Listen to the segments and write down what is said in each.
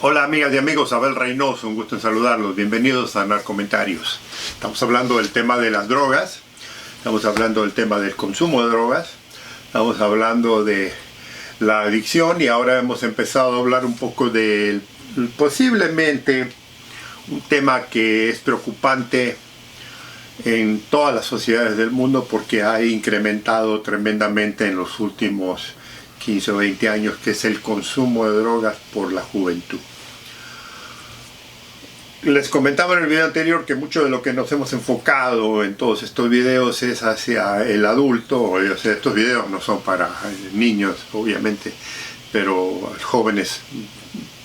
Hola amigas y amigos, Abel Reynoso, un gusto en saludarlos, bienvenidos a Narcomentarios. Estamos hablando del tema de las drogas, estamos hablando del tema del consumo de drogas, estamos hablando de la adicción y ahora hemos empezado a hablar un poco de posiblemente un tema que es preocupante en todas las sociedades del mundo porque ha incrementado tremendamente en los últimos 15 o 20 años, que es el consumo de drogas por la juventud. Les comentaba en el video anterior que mucho de lo que nos hemos enfocado en todos estos videos es hacia el adulto. O sea, estos videos no son para niños, obviamente, pero jóvenes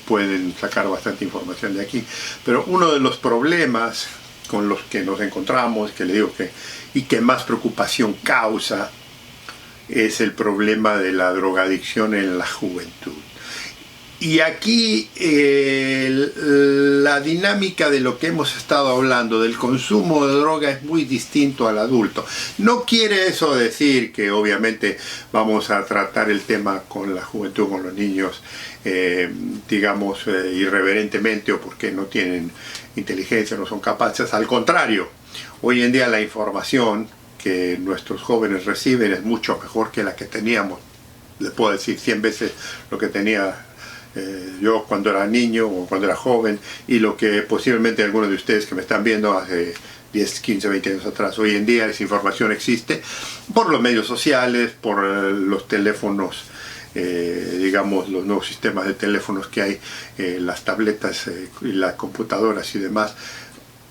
pueden sacar bastante información de aquí. Pero uno de los problemas con los que nos encontramos, que le digo que más preocupación causa, es el problema de la drogadicción en la juventud. Y aquí la dinámica de lo que hemos estado hablando, del consumo de droga, es muy distinto al adulto. No quiere eso decir que obviamente vamos a tratar el tema con la juventud, con los niños, digamos, irreverentemente o porque no tienen inteligencia, no son capaces. Al contrario, hoy en día la información que nuestros jóvenes reciben es mucho mejor que la que teníamos. Les puedo decir 100 veces lo que tenía yo cuando era niño o cuando era joven, y lo que posiblemente algunos de ustedes que me están viendo hace 10, 15, 20 años atrás. Hoy en día esa información existe por los medios sociales, por los teléfonos, digamos, los nuevos sistemas de teléfonos que hay, las tabletas y las computadoras y demás.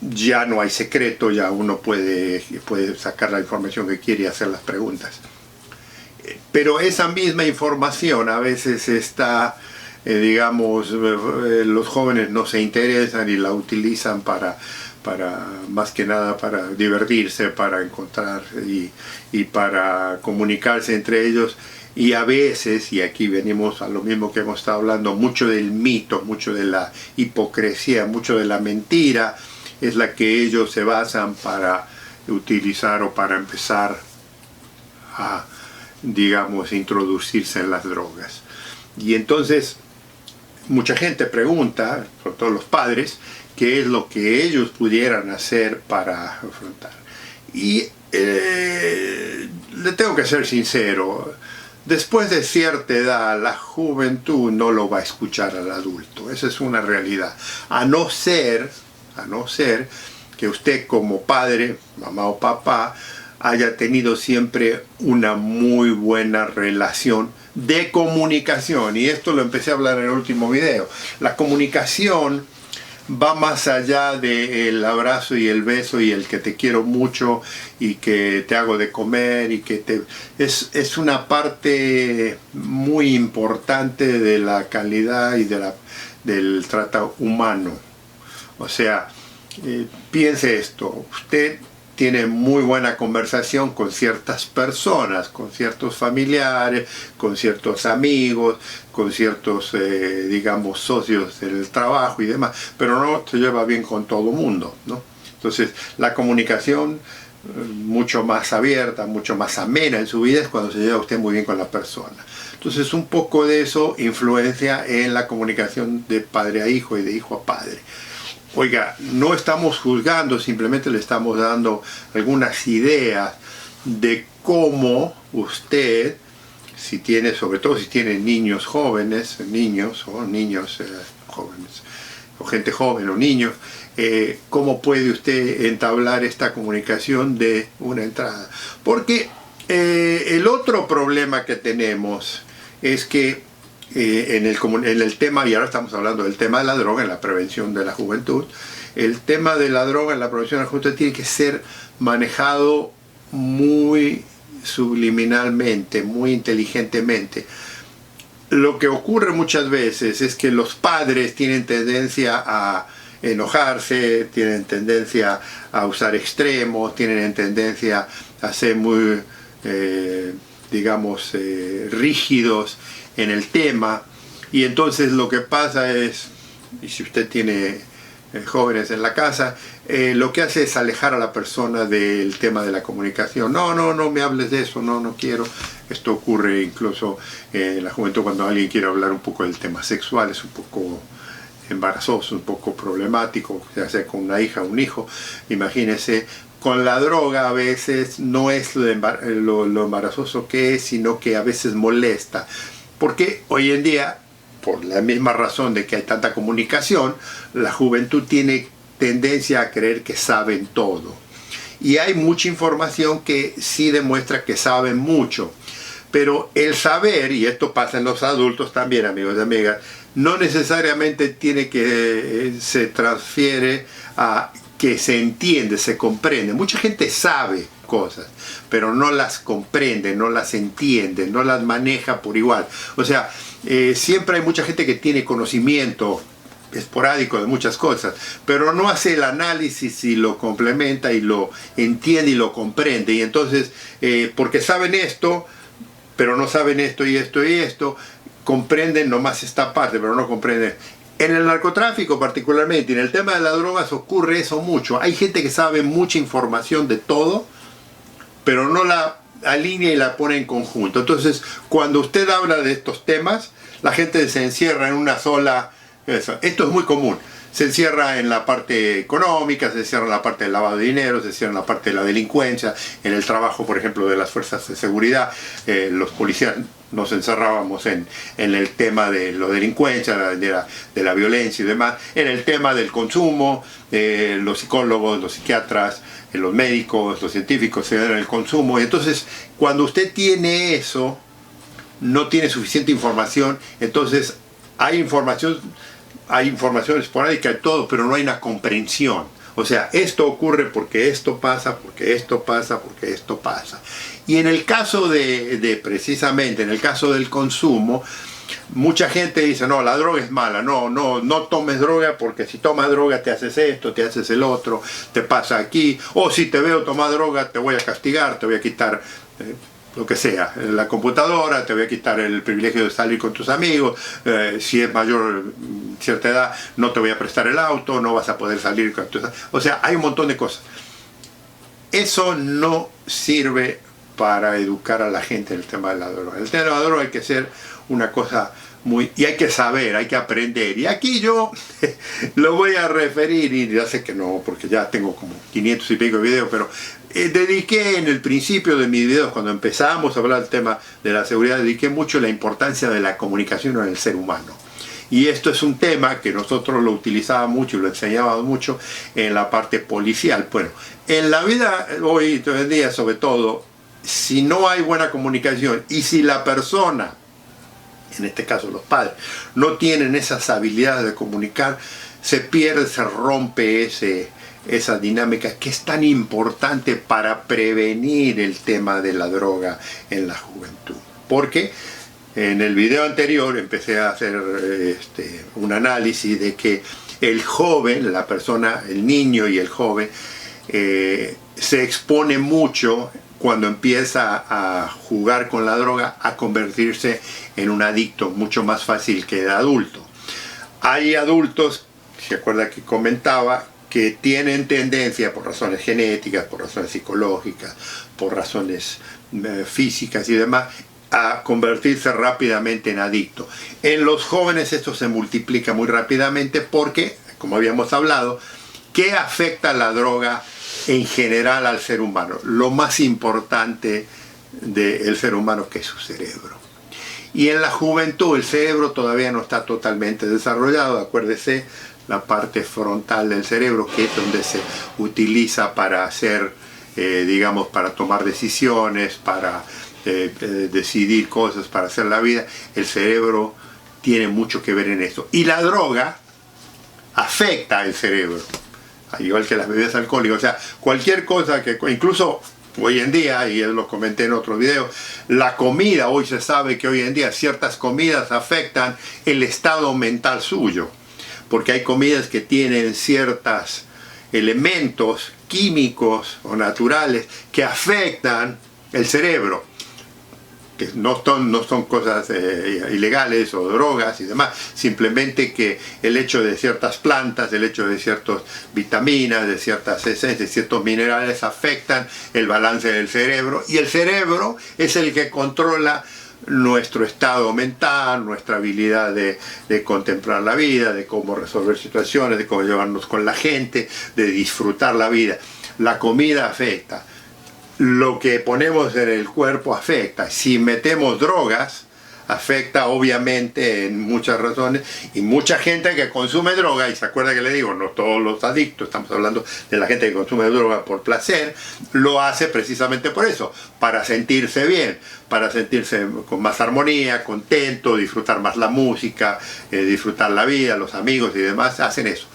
Ya no hay secreto, ya uno puede sacar la información que quiere y hacer las preguntas. Pero esa misma información a veces está, digamos, los jóvenes no se interesan y la utilizan para más que nada para divertirse, para encontrar y para comunicarse entre ellos. Y a veces, y aquí venimos a lo mismo que hemos estado hablando, mucho del mito, mucho de la hipocresía, mucho de la mentira, es la que ellos se basan para utilizar o para empezar a, digamos, introducirse en las drogas. Y entonces mucha gente pregunta, sobre todo los padres, qué es lo que ellos pudieran hacer para afrontar. Y le tengo que ser sincero, después de cierta edad la juventud no lo va a escuchar al adulto. Esa es una realidad. A no ser que usted como padre, mamá o papá, haya tenido siempre una muy buena relación de comunicación. Y esto lo empecé a hablar en el último video. La comunicación va más allá del abrazo y el beso y el que te quiero mucho y que te hago de comer y que es una parte muy importante de la calidad y del trato humano. O sea, piense esto, usted tiene muy buena conversación con ciertas personas, con ciertos familiares, con ciertos amigos, con ciertos, digamos, socios del trabajo y demás, pero no se lleva bien con todo el mundo, ¿no? Entonces, la comunicación mucho más abierta, mucho más amena en su vida es cuando se lleva usted muy bien con la persona. Entonces, un poco de eso influencia en la comunicación de padre a hijo y de hijo a padre. Oiga, no estamos juzgando, simplemente le estamos dando algunas ideas de cómo usted, si tiene, sobre todo si tiene niños jóvenes, niños jóvenes, o gente joven o niños, cómo puede usted entablar esta comunicación de una entrada. Porque el otro problema que tenemos es que en el tema, y ahora estamos hablando del tema de la droga en la prevención de la juventud, el tema de la droga en la prevención de la juventud tiene que ser manejado muy subliminalmente, muy inteligentemente. Lo que ocurre muchas veces es que los padres tienen tendencia a enojarse, tienen tendencia a usar extremos, tienen tendencia a ser muy, digamos, rígidos en el tema, y entonces lo que pasa es, y si usted tiene jóvenes en la casa, lo que hace es alejar a la persona del tema de la comunicación. No me hables de eso, no quiero. Esto ocurre incluso en la juventud cuando alguien quiere hablar un poco del tema sexual, es un poco embarazoso, un poco problemático, ya sea con una hija o un hijo, imagínense. Con la droga a veces no es lo embarazoso que es, sino que a veces molesta. Porque hoy en día, por la misma razón de que hay tanta comunicación, la juventud tiene tendencia a creer que saben todo. Y hay mucha información que sí demuestra que saben mucho. Pero el saber, y esto pasa en los adultos también, amigos y amigas, no necesariamente tiene que se transfiere a que se entiende, se comprende. Mucha gente sabe cosas, pero no las comprende, no las entiende, no las maneja por igual. O sea, siempre hay mucha gente que tiene conocimiento esporádico de muchas cosas, pero no hace el análisis y lo complementa y lo entiende y lo comprende. Y entonces, porque saben esto, pero no saben esto y esto y esto, comprenden nomás esta parte, pero no comprenden. En el narcotráfico particularmente, en el tema de las drogas ocurre eso mucho. Hay gente que sabe mucha información de todo, pero no la alinea y la pone en conjunto. Entonces, cuando usted habla de estos temas, la gente se encierra en una sola... Esto es muy común. Se encierra en la parte económica, se encierra en la parte del lavado de dinero, se encierra en la parte de la delincuencia, en el trabajo, por ejemplo, de las fuerzas de seguridad. Los policías nos encerrábamos en el tema de la delincuencia, de la violencia y demás, en el tema del consumo, los psicólogos, los psiquiatras, los médicos, los científicos se ven en el consumo. Y entonces, cuando usted tiene eso, no tiene suficiente información, entonces hay información esporádica de todo, pero no hay una comprensión. O sea, esto ocurre porque esto pasa, porque esto pasa, porque esto pasa. Y en el caso precisamente, en el caso del consumo, mucha gente dice, no, la droga es mala, no tomes droga porque si tomas droga te haces esto, te haces el otro, te pasa aquí, o si te veo tomar droga te voy a castigar, te voy a quitar... lo que sea, la computadora, te voy a quitar el privilegio de salir con tus amigos, si es mayor cierta edad no te voy a prestar el auto, no vas a poder salir con tus... O sea, hay un montón de cosas. Eso no sirve para educar a la gente en el tema de la droga. El tema de la droga hay que ser una cosa muy... y hay que saber, hay que aprender. Y aquí yo lo voy a referir, y ya sé que no, porque ya tengo como 500 y pico de videos, pero dediqué en el principio de mis videos, cuando empezamos a hablar del tema de la seguridad, dediqué mucho la importancia de la comunicación en el ser humano. Y esto es un tema que nosotros lo utilizábamos mucho y lo enseñábamos mucho en la parte policial. Bueno, en la vida hoy en día, sobre todo, si no hay buena comunicación y si la persona, en este caso los padres, no tienen esas habilidades de comunicar, se pierde, se rompe esa dinámica que es tan importante para prevenir el tema de la droga en la juventud. Porque en el video anterior empecé a hacer un análisis de que el joven, la persona, el niño y el joven, se expone mucho cuando empieza a jugar con la droga a convertirse en un adicto mucho más fácil que el adulto. Hay adultos, ¿se acuerda que comentaba?, que tienen tendencia por razones genéticas, por razones psicológicas, por razones físicas y demás, a convertirse rápidamente en adicto. En los jóvenes esto se multiplica muy rápidamente porque, como habíamos hablado, ¿qué afecta la droga en general al ser humano? Lo más importante del ser humano, que es su cerebro. Y en la juventud el cerebro todavía no está totalmente desarrollado, acuérdese, la parte frontal del cerebro, que es donde se utiliza para hacer, digamos, para tomar decisiones, para decidir cosas, para hacer la vida. El cerebro tiene mucho que ver en esto. Y la droga afecta al cerebro, igual que las bebidas alcohólicas. O sea, cualquier cosa que, incluso hoy en día, y lo comenté en otro video, la comida, hoy se sabe que hoy en día ciertas comidas afectan el estado mental suyo. Porque hay comidas que tienen ciertos elementos químicos o naturales que afectan el cerebro, que no son cosas ilegales o drogas y demás, simplemente que el hecho de ciertas plantas, el hecho de ciertas vitaminas, de ciertas esencias, de ciertos minerales afectan el balance del cerebro, y el cerebro es el que controla nuestro estado mental, nuestra habilidad de contemplar la vida, de cómo resolver situaciones, de cómo llevarnos con la gente, de disfrutar la vida. La comida afecta. Lo que ponemos en el cuerpo afecta. Si metemos drogas, afecta obviamente en muchas razones, y mucha gente que consume droga, y se acuerda que le digo, no todos los adictos, estamos hablando de la gente que consume droga por placer, lo hace precisamente por eso, para sentirse bien, para sentirse con más armonía, contento, disfrutar más la música, disfrutar la vida, los amigos y demás, hacen eso.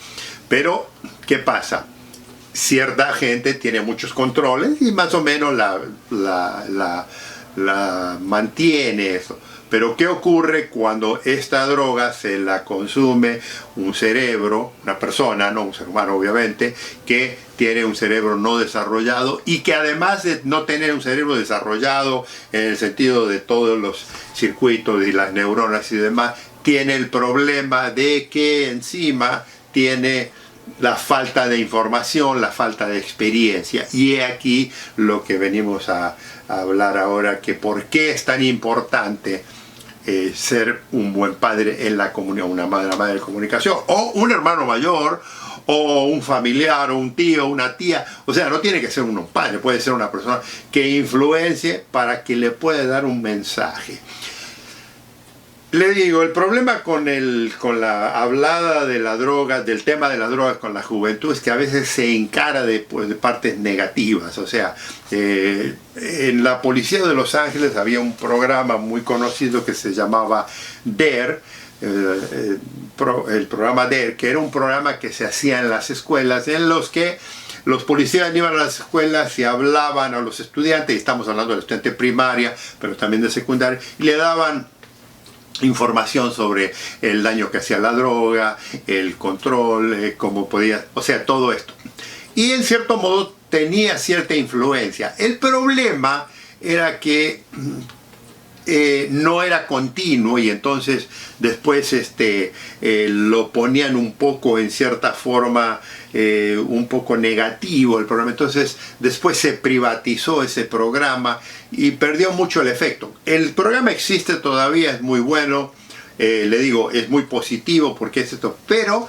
Pero, ¿qué pasa? Cierta gente tiene muchos controles y más o menos la mantiene eso. Pero ¿qué ocurre cuando esta droga se la consume un cerebro, una persona, no un ser humano obviamente, que tiene un cerebro no desarrollado y que además de no tener un cerebro desarrollado en el sentido de todos los circuitos y las neuronas y demás, tiene el problema de que encima tiene la falta de información, la falta de experiencia? Y he aquí lo que venimos a hablar ahora, que por qué es tan importante ser un buen padre en la comunidad, una madre de comunicación, o un hermano mayor, o un familiar, o un tío, una tía. O sea, no tiene que ser un padre, puede ser una persona que influencie para que le pueda dar un mensaje. Le digo, el problema con la hablada de la droga, del tema de la droga con la juventud, es que a veces se encara de partes negativas. O sea, en la policía de Los Ángeles había un programa muy conocido que se llamaba DARE, el programa DARE, que era un programa que se hacía en las escuelas, en los que los policías iban a las escuelas y hablaban a los estudiantes, y estamos hablando de estudiantes primaria, pero también de secundaria, y le daban información sobre el daño que hacía la droga, el control, cómo podía, o sea, todo esto. Y en cierto modo tenía cierta influencia. El problema era que no era continuo, y entonces después lo ponían un poco en cierta forma un poco negativo el programa. Entonces después se privatizó ese programa y perdió mucho el efecto. El programa existe todavía, es muy bueno, le digo, es muy positivo porque es esto, pero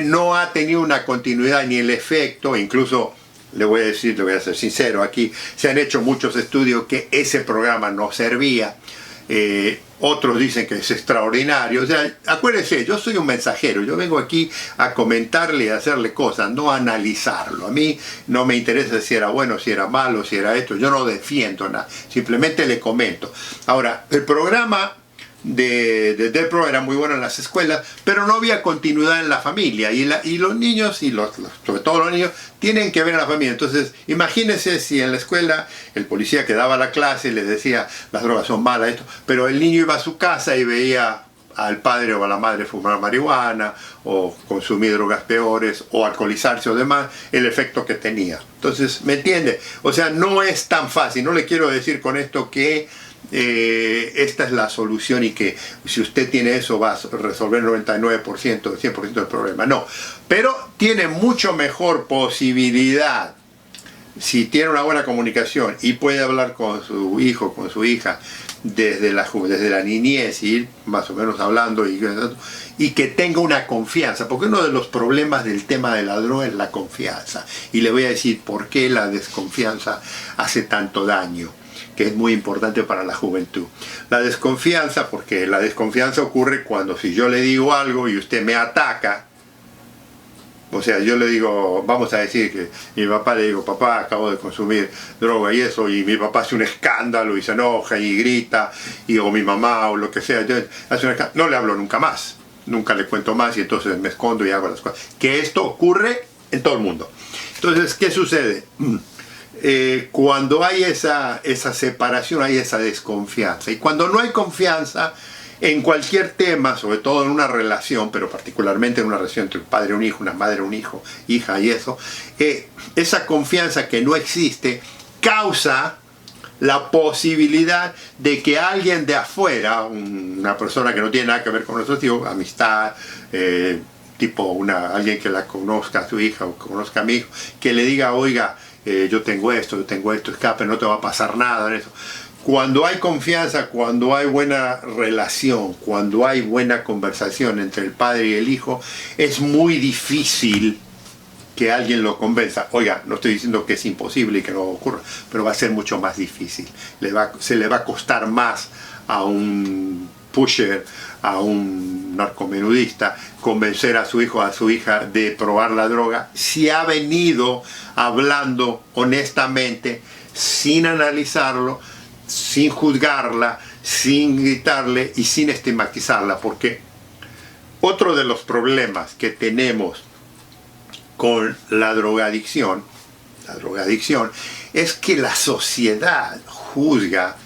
no ha tenido una continuidad ni el efecto. Incluso le voy a ser sincero aquí, se han hecho muchos estudios que ese programa no servía. Otros dicen que es extraordinario. O sea, acuérdense, yo soy un mensajero, yo vengo aquí a comentarle y a hacerle cosas, no a analizarlo. A mí no me interesa si era bueno, si era malo, si era esto, yo no defiendo nada, simplemente le comento. Ahora, el programa del PRO era muy bueno en las escuelas, pero no había continuidad en la familia, y los niños, sobre todo los niños, tienen que ver a la familia. Entonces imagínense si en la escuela el policía que daba la clase les decía las drogas son malas, esto, pero el niño iba a su casa y veía al padre o a la madre fumar marihuana o consumir drogas peores o alcoholizarse o demás, el efecto que tenía. Entonces, ¿me entiende? O sea, no es tan fácil. No le quiero decir con esto que esta es la solución y que si usted tiene eso va a resolver el 99%, 100% del problema. No, pero tiene mucho mejor posibilidad si tiene una buena comunicación y puede hablar con su hijo, con su hija desde la niñez, y ir más o menos hablando y que tenga una confianza, porque uno de los problemas del tema de la droga es la confianza, y le voy a decir por qué la desconfianza hace tanto daño, que es muy importante para la juventud. La desconfianza, porque la desconfianza ocurre cuando, si yo le digo algo y usted me ataca, o sea, yo le digo, vamos a decir que mi papá, le digo, papá, acabo de consumir droga y eso, y mi papá hace un escándalo y se enoja y grita, o mi mamá o lo que sea, hace un escándalo, no le hablo nunca más, nunca le cuento más, y entonces me escondo y hago las cosas. Que esto ocurre en todo el mundo. Entonces, ¿qué sucede? Cuando hay esa separación, hay esa desconfianza, y cuando no hay confianza en cualquier tema, sobre todo en una relación, pero particularmente en una relación entre un padre y un hijo, una madre y un hijo, hija y eso, esa confianza que no existe causa la posibilidad de que alguien de afuera, una persona que no tiene nada que ver con nosotros, digo, amistad, tipo alguien que la conozca a su hija o conozca a mi hijo, que le diga, oiga, yo tengo esto, escape, no te va a pasar nada, eso. cuando hay confianza, cuando hay buena relación, cuando hay buena conversación entre el padre y el hijo, es muy difícil que alguien lo convenza. Oiga, no estoy diciendo que es imposible y que no ocurra, pero va a ser mucho más difícil. Se le va a costar más a un pusher, a un narcomenudista, convencer a su hijo o a su hija de probar la droga, si ha venido hablando honestamente, sin analizarlo, sin juzgarla, sin gritarle y sin estigmatizarla. Porque otro de los problemas que tenemos con la drogadicción es que la sociedad juzga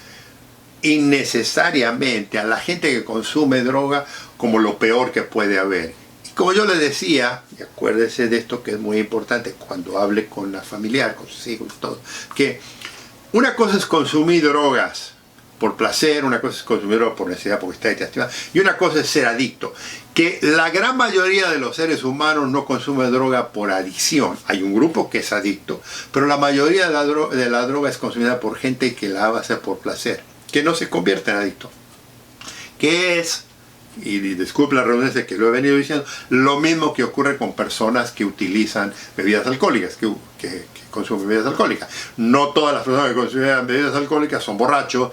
innecesariamente a la gente que consume droga como lo peor que puede haber. Y como yo le decía, y acuérdese de esto que es muy importante cuando hable con la familiar, con sus hijos, todo, que una cosa es consumir drogas por placer, una cosa es consumir drogas por necesidad, porque está desestimado, y una cosa es ser adicto. Que la gran mayoría de los seres humanos no consumen droga por adicción. Hay un grupo que es adicto, pero la mayoría de la droga es consumida por gente que la hace por placer, que no se convierte en adicto. Que es, y disculpe la redundancia que lo he venido diciendo, lo mismo que ocurre con personas que utilizan bebidas alcohólicas, que consumen bebidas alcohólicas. No todas las personas que consumen bebidas alcohólicas son borrachos,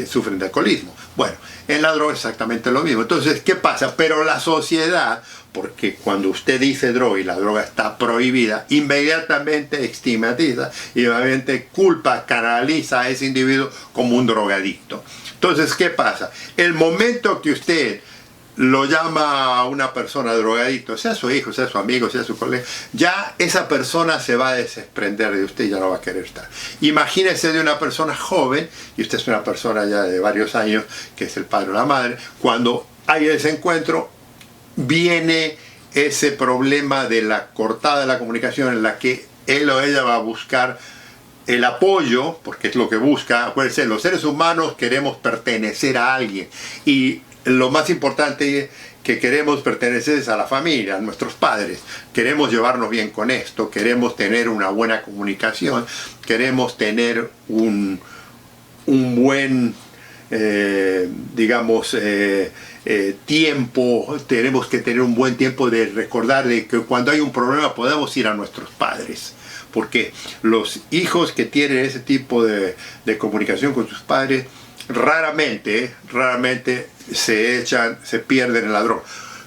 sufren de alcoholismo. Bueno, en la droga es exactamente lo mismo. Entonces, ¿qué pasa? Pero la sociedad, porque cuando usted dice droga y la droga está prohibida, inmediatamente estigmatiza, inmediatamente culpa, canaliza a ese individuo como un drogadicto. Entonces, ¿qué pasa? El momento que usted lo llama a una persona drogadicto, sea su hijo, sea su amigo, sea su colega, ya esa persona se va a desprender de usted y ya no va a querer estar. Imagínese de una persona joven, y usted es una persona ya de varios años, que es el padre o la madre, cuando hay ese encuentro, viene ese problema de la cortada de la comunicación en la que él o ella va a buscar el apoyo, porque es lo que busca. Acuérdense, los seres humanos queremos pertenecer a alguien, y lo más importante que queremos pertenecer es a la familia, a nuestros padres. Queremos llevarnos bien con esto, queremos tener una buena comunicación, queremos tener un buen, tiempo, tenemos que tener un buen tiempo de recordar de que cuando hay un problema podemos ir a nuestros padres. Porque los hijos que tienen ese tipo de comunicación con sus padres raramente se pierden en la droga.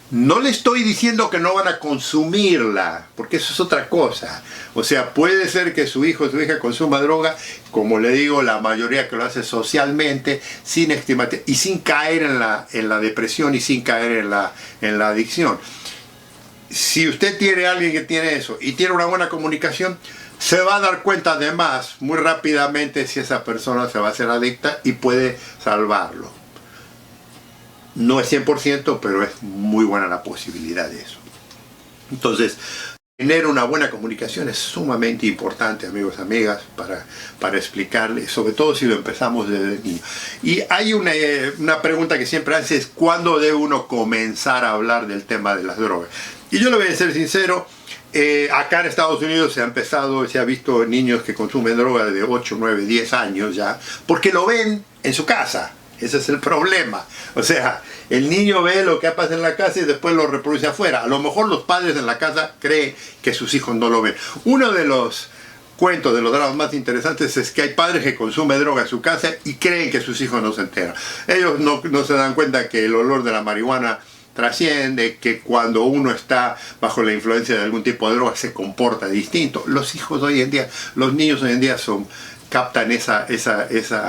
No le estoy diciendo que no van a consumirla, porque eso es otra cosa. O sea, puede ser que su hijo o su hija consuma droga, como le digo, la mayoría que lo hace socialmente, sin estigmatizar y sin caer en la depresión y sin caer en la adicción. Si usted tiene a alguien que tiene eso y tiene una buena comunicación, se va a dar cuenta además muy rápidamente si esa persona se va a hacer adicta y puede salvarlo. No es 100%, pero es muy buena la posibilidad de eso. Entonces, tener una buena comunicación es sumamente importante, amigos, amigas, para explicarle, sobre todo si lo empezamos desde niño. Y hay una pregunta que siempre hace, es ¿cuándo debe uno comenzar a hablar del tema de las drogas? Y yo le voy a ser sincero, acá en Estados Unidos se ha visto niños que consumen droga de 8, 9, 10 años ya, porque lo ven en su casa. Ese es el problema. O sea, el niño ve lo que pasa en la casa y después lo reproduce afuera. A lo mejor los padres en la casa creen que sus hijos no lo ven. Uno de los cuentos, de los dramas más interesantes, es que hay padres que consumen droga en su casa y creen que sus hijos no se enteran. Ellos no se dan cuenta que el olor de la marihuana trasciende, que cuando uno está bajo la influencia de algún tipo de droga se comporta distinto. Los hijos hoy en día, los niños hoy en día captan esa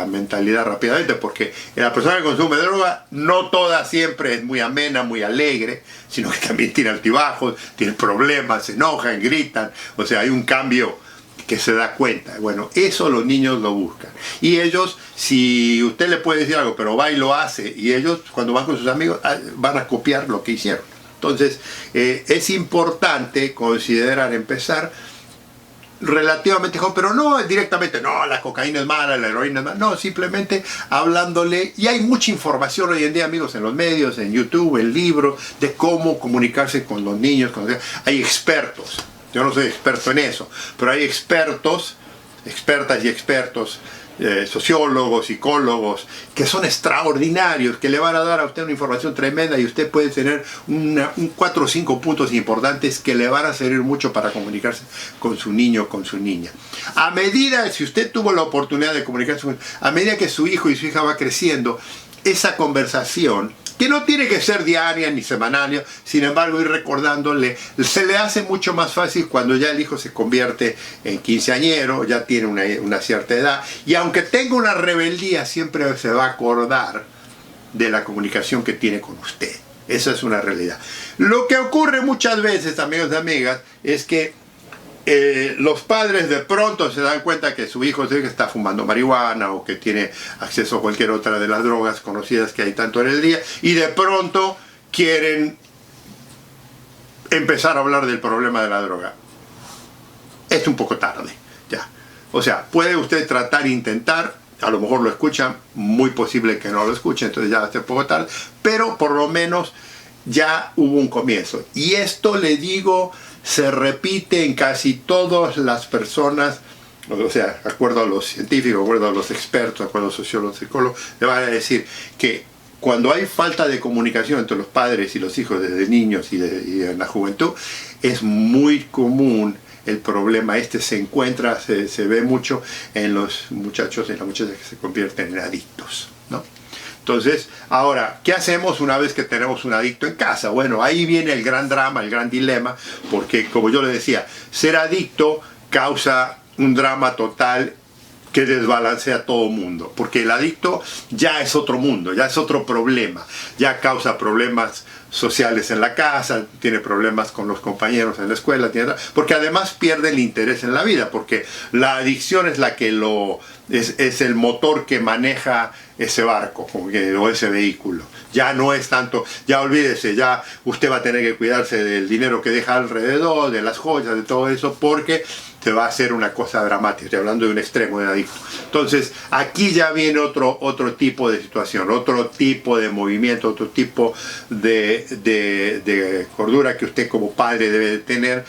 mentalidad rápidamente, porque la persona que consume droga no toda siempre es muy amena, muy alegre, sino que también tiene altibajos, tiene problemas, se enojan, gritan. O sea, hay un cambio que se da cuenta. Bueno, eso los niños lo buscan. Y ellos, si usted le puede decir algo, pero va y lo hace, y ellos cuando van con sus amigos van a copiar lo que hicieron. Entonces, es importante considerar empezar relativamente joven, pero no directamente, no, la cocaína es mala, la heroína es mala, no, simplemente hablándole. Y hay mucha información hoy en día, amigos, en los medios, en YouTube, en libros, de cómo comunicarse con los niños. Hay expertos. Yo no soy experto en eso, pero hay expertos, expertas y expertos sociólogos, psicólogos, que son extraordinarios, que le van a dar a usted una información tremenda y usted puede tener 4 o 5 puntos importantes que le van a servir mucho para comunicarse con su niño o con su niña. A medida, si usted tuvo la oportunidad de comunicarse a medida que su hijo y su hija va creciendo, esa conversación, que no tiene que ser diaria ni semanal, sin embargo ir recordándole, se le hace mucho más fácil cuando ya el hijo se convierte en quinceañero, ya tiene una cierta edad, y aunque tenga una rebeldía, siempre se va a acordar de la comunicación que tiene con usted. Esa es una realidad. Lo que ocurre muchas veces, amigos y amigas, es que los padres de pronto se dan cuenta que su hijo está fumando marihuana o que tiene acceso a cualquier otra de las drogas conocidas que hay tanto en el día, y de pronto quieren empezar a hablar del problema de la droga. Es un poco tarde, ya. O sea, puede usted tratar, intentar, a lo mejor lo escuchan, muy posible que no lo escuche, entonces ya va a ser un poco tarde, pero por lo menos ya hubo un comienzo. Y esto, le digo, se repite en casi todas las personas, o sea, de acuerdo a los científicos, de acuerdo a los expertos, de acuerdo a los sociólogos, psicólogos, le van a decir que cuando hay falta de comunicación entre los padres y los hijos desde niños y en la juventud, es muy común el problema se encuentra, se ve mucho en los muchachos y las muchachas que se convierten en adictos, ¿no? Entonces, ahora, ¿qué hacemos una vez que tenemos un adicto en casa? Bueno, ahí viene el gran drama, el gran dilema, porque como yo le decía, ser adicto causa un drama total que desbalancea a todo mundo, porque el adicto ya es otro mundo, ya es otro problema, ya causa problemas sociales en la casa, tiene problemas con los compañeros en la escuela, porque además pierde el interés en la vida, porque la adicción es la que es el motor que maneja ese barco o ese vehículo. Ya no es tanto, ya olvídese, ya usted va a tener que cuidarse del dinero que deja alrededor, de las joyas, de todo eso, porque se va a hacer una cosa dramática. Estoy hablando de un extremo de adicto. Entonces, aquí ya viene otro tipo de situación, otro tipo de movimiento, otro tipo de cordura que usted como padre debe de tener,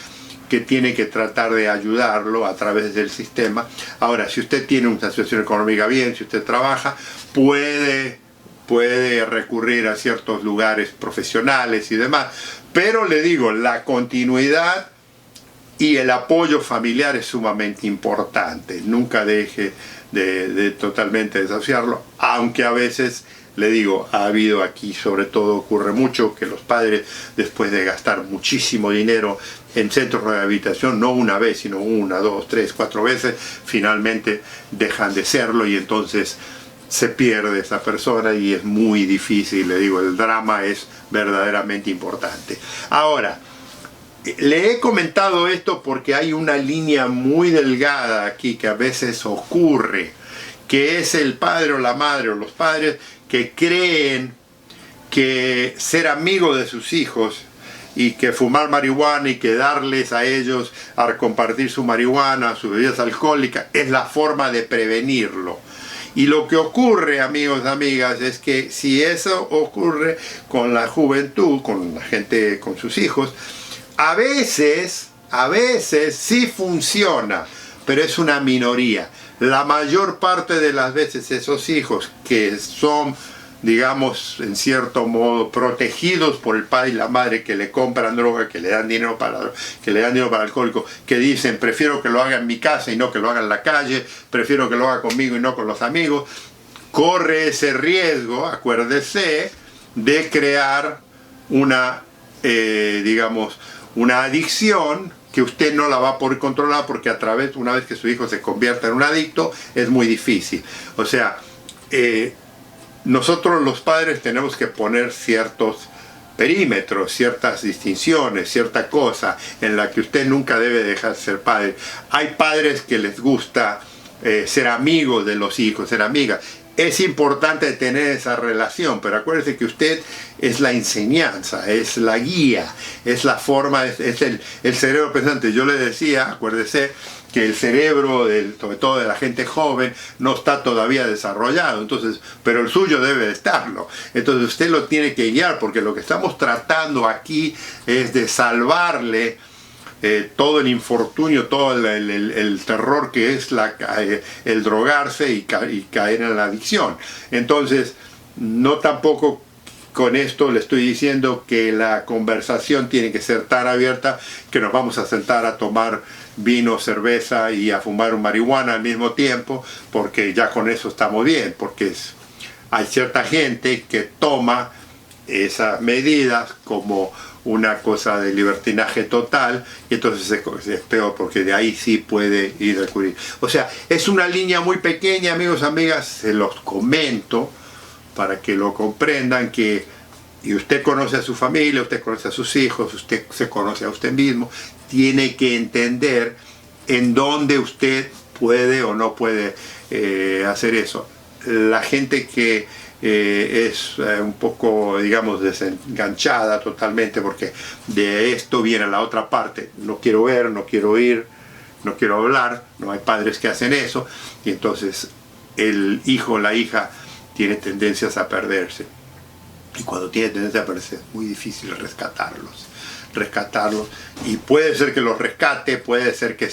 que tiene que tratar de ayudarlo a través del sistema. Ahora, si usted tiene una situación económica bien, si usted trabaja, puede recurrir a ciertos lugares profesionales y demás, pero le digo, la continuidad y el apoyo familiar es sumamente importante. Nunca deje de totalmente desafiarlo, aunque a veces, le digo, ha habido aquí, sobre todo ocurre mucho, que los padres, después de gastar muchísimo dinero en centros de rehabilitación, no una vez, sino 1, 2, 3, 4 veces, finalmente dejan de serlo y entonces se pierde esa persona y es muy difícil. Le digo, el drama es verdaderamente importante. Ahora, le he comentado esto porque hay una línea muy delgada aquí que a veces ocurre, que es el padre o la madre o los padres que creen que ser amigo de sus hijos y que fumar marihuana y que darles a ellos a compartir su marihuana, sus bebidas alcohólicas, es la forma de prevenirlo. Y lo que ocurre, amigos y amigas, es que si eso ocurre con la juventud, con la gente, con sus hijos, a veces sí funciona, pero es una minoría. La mayor parte de las veces esos hijos que son, digamos, en cierto modo protegidos por el padre y la madre, que le compran droga, que le dan dinero para alcohólico, que dicen prefiero que lo haga en mi casa y no que lo haga en la calle, prefiero que lo haga conmigo y no con los amigos, corre ese riesgo, acuérdese, de crear una, digamos, una adicción que usted no la va a poder controlar, porque una vez que su hijo se convierta en un adicto, es muy difícil. O sea, nosotros los padres tenemos que poner ciertos perímetros, ciertas distinciones, cierta cosa en la que usted nunca debe dejar de ser padre. Hay padres que les gusta ser amigos de los hijos, ser amigas. Es importante tener esa relación, pero acuérdese que usted es la enseñanza, es la guía, es la forma, es el cerebro pensante. Yo le decía, acuérdese, que el cerebro, sobre todo de la gente joven, no está todavía desarrollado, entonces, pero el suyo debe de estarlo. Entonces usted lo tiene que guiar, porque lo que estamos tratando aquí es de salvarle todo el infortunio, todo el terror que es el drogarse y caer en la adicción. Entonces, no tampoco con esto le estoy diciendo que la conversación tiene que ser tan abierta que nos vamos a sentar a tomar vino, cerveza y a fumar un marihuana al mismo tiempo, porque ya con eso estamos bien, porque hay cierta gente que toma esas medidas como una cosa de libertinaje total, y entonces es peor, porque de ahí sí puede ir a ocurrir. O sea, es una línea muy pequeña, amigos, amigas, se los comento para que lo comprendan, y usted conoce a su familia, usted conoce a sus hijos, usted se conoce a usted mismo, tiene que entender en dónde usted puede o no puede hacer eso. La gente que es un poco, digamos, desenganchada totalmente, porque de esto viene la otra parte: no quiero ver, no quiero oír, no quiero hablar. No hay padres que hacen eso, y entonces el hijo o la hija tiene tendencias a perderse, y cuando tiene tendencia a perderse es muy difícil rescatarlos, y puede ser que los rescate, puede ser que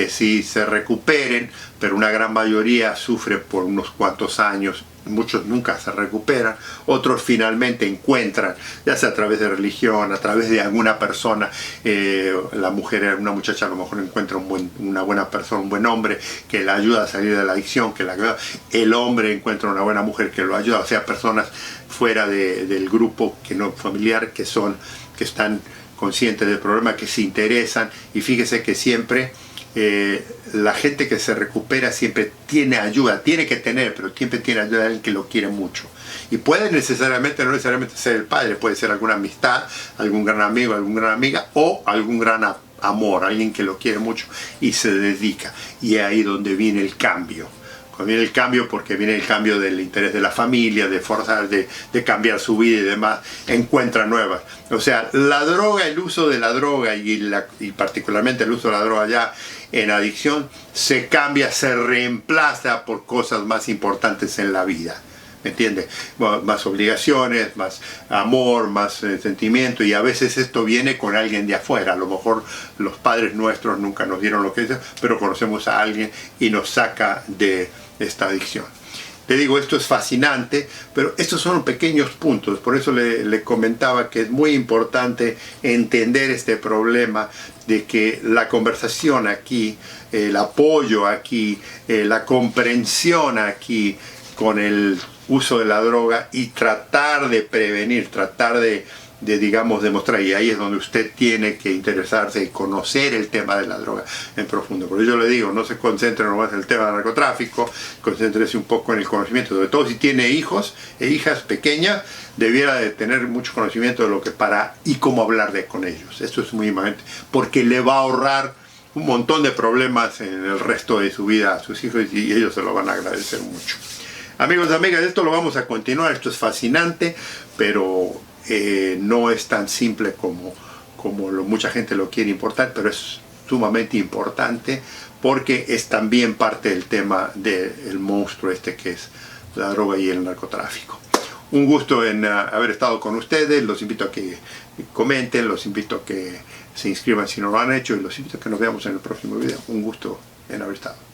sí se recuperen, pero una gran mayoría sufre por unos cuantos años. Muchos nunca se recuperan, otros finalmente encuentran, ya sea a través de religión, a través de alguna persona, la mujer, una muchacha a lo mejor encuentra una buena persona, un buen hombre que la ayuda a salir de la adicción, el hombre encuentra una buena mujer que lo ayuda, o sea, personas fuera del grupo que no familiar, que están conscientes del problema, que se interesan. Y fíjese que siempre la gente que se recupera siempre tiene ayuda, tiene que tener, pero siempre tiene ayuda de alguien que lo quiere mucho. Y puede no necesariamente ser el padre, puede ser alguna amistad, algún gran amigo, alguna gran amiga, o algún gran amor, alguien que lo quiere mucho y se dedica. Y es ahí donde viene el cambio. Viene el cambio, porque viene el cambio del interés de la familia, de forzar, de cambiar su vida y demás, encuentra nuevas. O sea, la droga, el uso de la droga y particularmente el uso de la droga ya en adicción, se cambia, se reemplaza por cosas más importantes en la vida. ¿Me entiende? Más obligaciones, más amor, más sentimiento, y a veces esto viene con alguien de afuera. A lo mejor los padres nuestros nunca nos dieron lo que es, pero conocemos a alguien y nos saca de esta adicción. Le digo, esto es fascinante, pero estos son pequeños puntos. Por eso le comentaba que es muy importante entender este problema de que la conversación aquí, el apoyo aquí, la comprensión aquí con el uso de la droga, y tratar de prevenir, tratar de digamos, demostrar, y ahí es donde usted tiene que interesarse y conocer el tema de la droga en profundo. Por eso yo le digo, no se concentre nomás en el tema del narcotráfico, concéntrese un poco en el conocimiento, sobre todo si tiene hijos e hijas pequeñas, debiera de tener mucho conocimiento de lo que y cómo hablar con ellos. Esto es muy importante, porque le va a ahorrar un montón de problemas en el resto de su vida a sus hijos, y ellos se lo van a agradecer mucho. Amigos y amigas, esto lo vamos a continuar. Esto es fascinante, pero no es tan simple como mucha gente lo quiere importar, pero es sumamente importante, porque es también parte del tema del monstruo que es la droga y el narcotráfico. Un gusto en haber estado con ustedes. Los invito a que comenten, los invito a que se inscriban si no lo han hecho, y los invito a que nos veamos en el próximo video. Un gusto en haber estado.